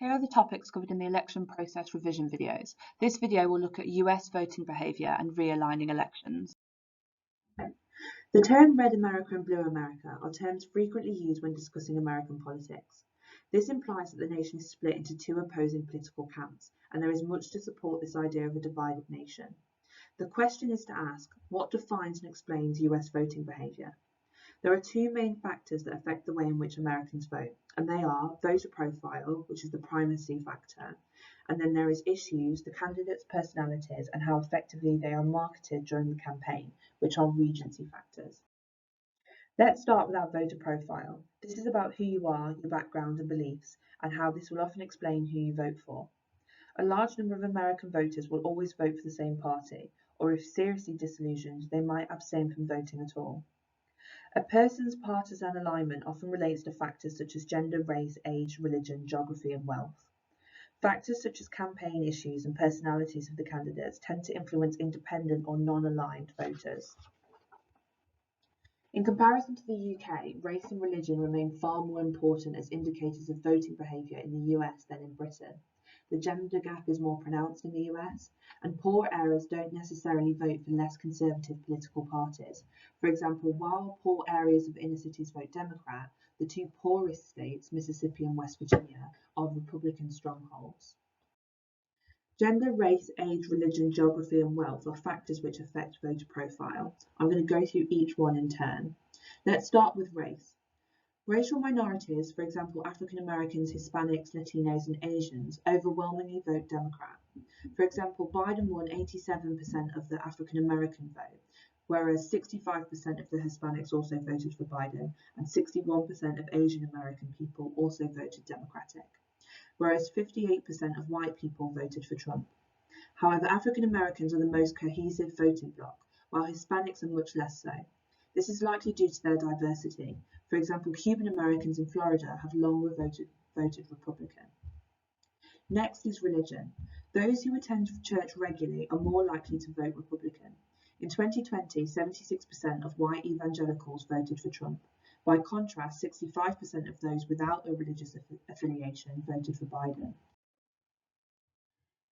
Here are the topics covered in the election process revision videos. This video will look at US voting behaviour and realigning elections. The term Red America and Blue America are terms frequently used when discussing American politics. This implies that the nation is split into two opposing political camps, and there is much to support this idea of a divided nation. The question is to ask, what defines and explains US voting behaviour? There are two main factors that affect the way in which Americans vote, and they are voter profile, which is the primacy factor, and then there is issues, the candidates' personalities, and how effectively they are marketed during the campaign, which are regency factors. Let's start with our voter profile. This is about who you are, your background and beliefs, and how this will often explain who you vote for. A large number of American voters will always vote for the same party, or if seriously disillusioned, they might abstain from voting at all. A person's partisan alignment often relates to factors such as gender, race, age, religion, geography, and wealth. Factors such as campaign issues and personalities of the candidates tend to influence independent or non-aligned voters. In comparison to the UK, race and religion remain far more important as indicators of voting behaviour in the US than in Britain. The gender gap is more pronounced in the US, and poor areas don't necessarily vote for less conservative political parties. For example, while poor areas of inner cities vote Democrat, the two poorest states, Mississippi and West Virginia, are Republican strongholds. Gender, race, age, religion, geography, and wealth are factors which affect voter profile. I'm going to go through each one in turn. Let's start with race. Racial minorities, for example, African Americans, Hispanics, Latinos, and Asians, overwhelmingly vote Democrat. For example, Biden won 87% of the African American vote, whereas 65% of the Hispanics also voted for Biden, and 61% of Asian American people also voted Democratic, whereas 58% of white people voted for Trump. However, African Americans are the most cohesive voting bloc, while Hispanics are much less so. This is likely due to their diversity. For example, Cuban Americans in Florida have long voted Republican. Next is religion. Those who attend church regularly are more likely to vote Republican. In 2020, 76% of white evangelicals voted for Trump. By contrast, 65% of those without a religious affiliation voted for Biden.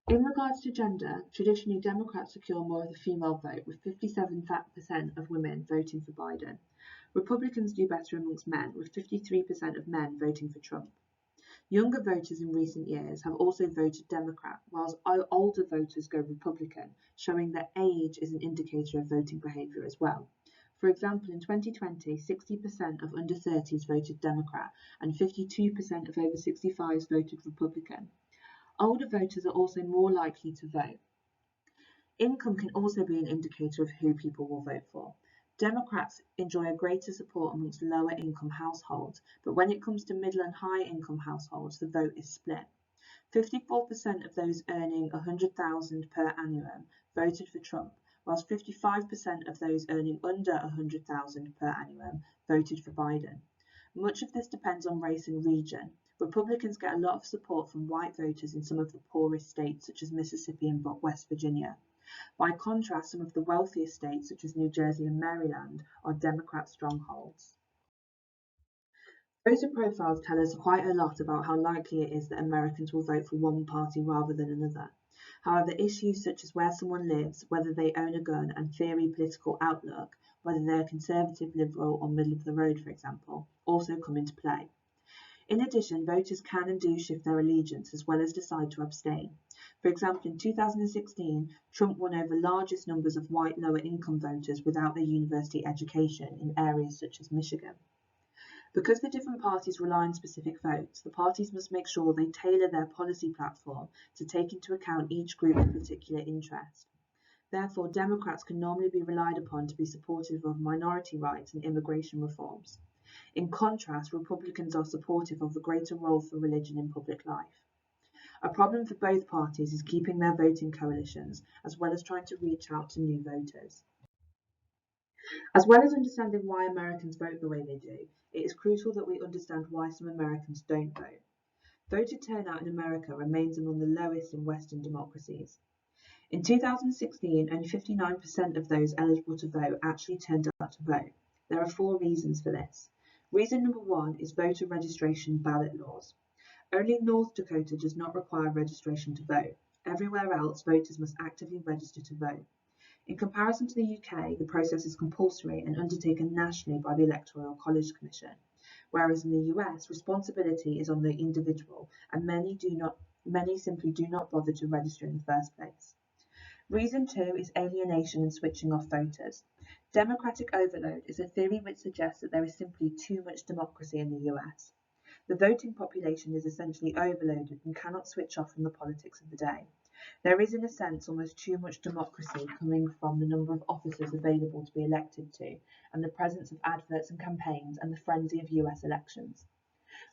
In regards to gender, traditionally Democrats secure more of the female vote, with 57% of women voting for Biden. Republicans do better amongst men, with 53% of men voting for Trump. Younger voters in recent years have also voted Democrat, whilst older voters go Republican, showing that age is an indicator of voting behaviour as well. For example, in 2020, 60% of under 30s voted Democrat, and 52% of over 65s voted Republican. Older voters are also more likely to vote. Income can also be an indicator of who people will vote for. Democrats enjoy a greater support amongst lower income households, but when it comes to middle and high income households, the vote is split. 54% of those earning $100,000 per annum voted for Trump, whilst 55% of those earning under $100,000 per annum voted for Biden. Much of this depends on race and region. Republicans get a lot of support from white voters in some of the poorest states, such as Mississippi and West Virginia. By contrast, some of the wealthiest states, such as New Jersey and Maryland, are Democrat strongholds. Voter profiles tell us quite a lot about how likely it is that Americans will vote for one party rather than another. However, issues such as where someone lives, whether they own a gun, and theory political outlook, whether they're conservative, liberal, or middle of the road, for example, also come into play. In addition, voters can and do shift their allegiance as well as decide to abstain. For example, in 2016, Trump won over largest numbers of white lower-income voters without a university education in areas such as Michigan. Because the different parties rely on specific votes, the parties must make sure they tailor their policy platform to take into account each group's particular interest. Therefore, Democrats can normally be relied upon to be supportive of minority rights and immigration reforms. In contrast, Republicans are supportive of a greater role for religion in public life. A problem for both parties is keeping their voting coalitions, as well as trying to reach out to new voters. As well as understanding why Americans vote the way they do, it is crucial that we understand why some Americans don't vote. Voter turnout in America remains among the lowest in Western democracies. In 2016, only 59% of those eligible to vote actually turned out to vote. There are 4 reasons for this. Reason number 1 is voter registration ballot laws. Only North Dakota does not require registration to vote. Everywhere else, voters must actively register to vote. In comparison to the UK, the process is compulsory and undertaken nationally by the Electoral College Commission, whereas in the US, responsibility is on the individual, and many simply do not bother to register in the first place. Reason 2 is alienation and switching off voters. Democratic overload is a theory which suggests that there is simply too much democracy in the US. The voting population is essentially overloaded and cannot switch off from the politics of the day. There is, in a sense, almost too much democracy coming from the number of officers available to be elected to, and the presence of adverts and campaigns, and the frenzy of US elections.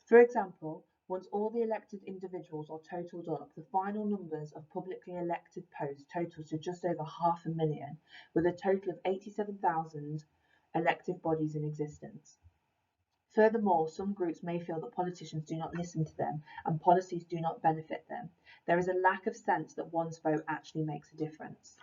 For example, once all the elected individuals are totaled up, the final numbers of publicly elected posts totals to just over 500,000, with a total of 87,000 elective bodies in existence. Furthermore, some groups may feel that politicians do not listen to them and policies do not benefit them. There is a lack of sense that one's vote actually makes a difference.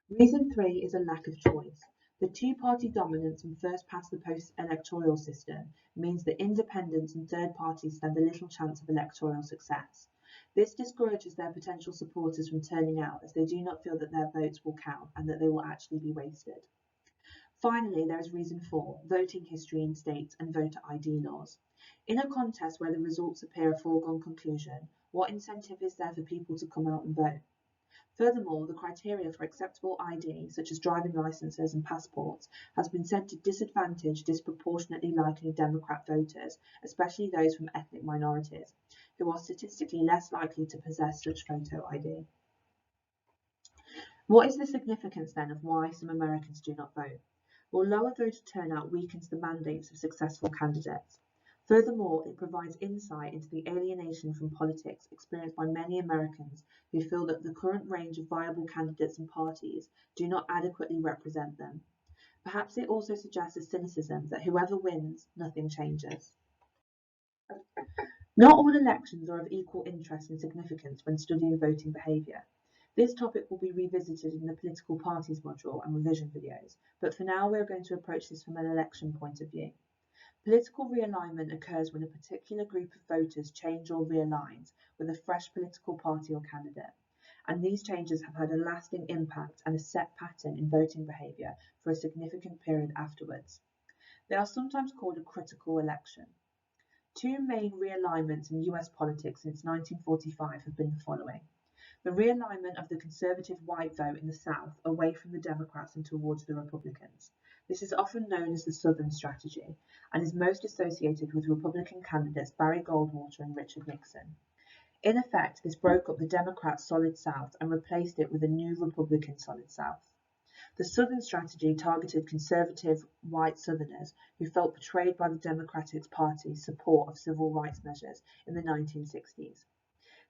Reason 3 is a lack of choice. The two-party dominance and first-past-the-post electoral system means that independents and third parties stand a little chance of electoral success. This discourages their potential supporters from turning out, as they do not feel that their votes will count and that they will actually be wasted. Finally, there is reason 4, voting history in states and voter ID laws. In a contest where the results appear a foregone conclusion, what incentive is there for people to come out and vote? Furthermore, the criteria for acceptable ID, such as driving licenses and passports, has been said to disadvantage disproportionately likely Democrat voters, especially those from ethnic minorities, who are statistically less likely to possess such photo ID. What is the significance then of why some Americans do not vote? Well, lower voter turnout weakens the mandates of successful candidates. Furthermore, it provides insight into the alienation from politics experienced by many Americans who feel that the current range of viable candidates and parties do not adequately represent them. Perhaps it also suggests a cynicism that whoever wins, nothing changes. Not all elections are of equal interest and significance when studying voting behaviour. This topic will be revisited in the political parties module and revision videos, but for now we are going to approach this from an election point of view. Political realignment occurs when a particular group of voters change or realigns with a fresh political party or candidate, and these changes have had a lasting impact and a set pattern in voting behaviour for a significant period afterwards. They are sometimes called a critical election. Two main realignments in US politics since 1945 have been the following. The realignment of the conservative white vote in the South away from the Democrats and towards the Republicans. This is often known as the Southern strategy and is most associated with Republican candidates Barry Goldwater and Richard Nixon. In effect, this broke up the Democrat solid South and replaced it with a new Republican solid South. The Southern strategy targeted conservative white Southerners who felt betrayed by the Democratic Party's support of civil rights measures in the 1960s.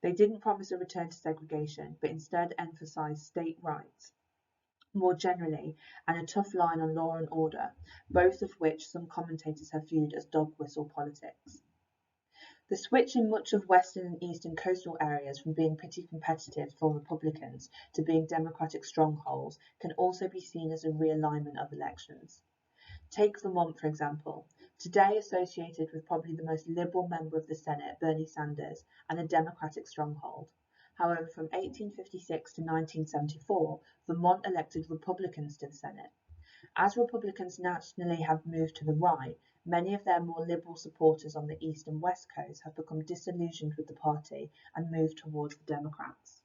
They didn't promise a return to segregation, but instead emphasized state rights more generally and a tough line on law and order, both of which some commentators have viewed as dog whistle politics. The switch in much of western and eastern coastal areas from being pretty competitive for Republicans to being Democratic strongholds can also be seen as a realignment of elections. Take Vermont, for example, today associated with probably the most liberal member of the Senate, Bernie Sanders, and a Democratic stronghold. However, from 1856 to 1974, Vermont elected Republicans to the Senate. As Republicans nationally have moved to the right, many of their more liberal supporters on the East and West Coast have become disillusioned with the party and moved towards the Democrats.